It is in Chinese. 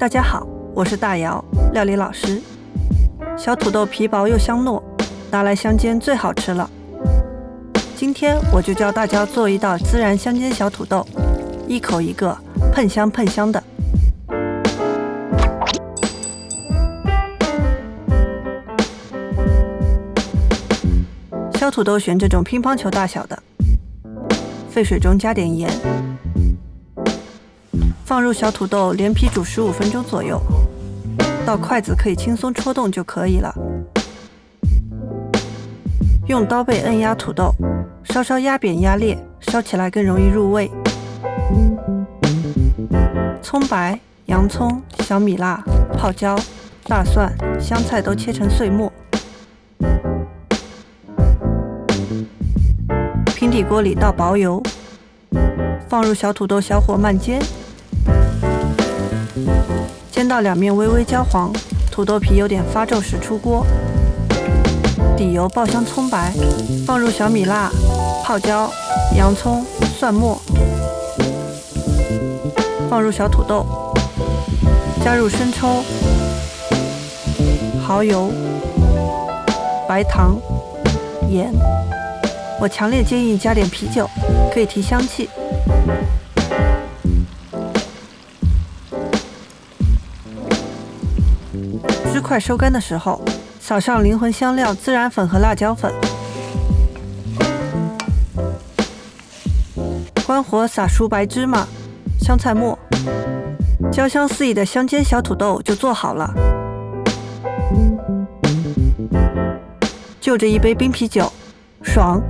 大家好，我是大姚，料理老师。小土豆皮薄又香糯，拿来香煎最好吃了。今天我就教大家做一道孜然香煎小土豆，一口一个，喷香喷香的。小土豆选这种乒乓球大小的，沸水中加点盐，放入小土豆，连皮煮15分钟左右，到筷子可以轻松戳动就可以了。用刀背摁压土豆，稍稍压扁压裂，烧起来更容易入味。葱白、洋葱、小米辣、泡椒、大蒜、香菜都切成碎末。平底锅里倒薄油，放入小土豆，小火慢煎，煎到两面微微焦黄，土豆皮有点发皱时出锅。底油爆香葱白，放入小米辣、泡椒、洋葱、蒜末，放入小土豆，加入生抽、蚝油、白糖、盐。我强烈建议加点啤酒，可以提香气。汁快收干的时候，撒上灵魂香料孜然粉和辣椒粉，关火撒熟白芝麻、香菜末，焦香四溢的香煎小土豆就做好了。就着一杯冰啤酒，爽！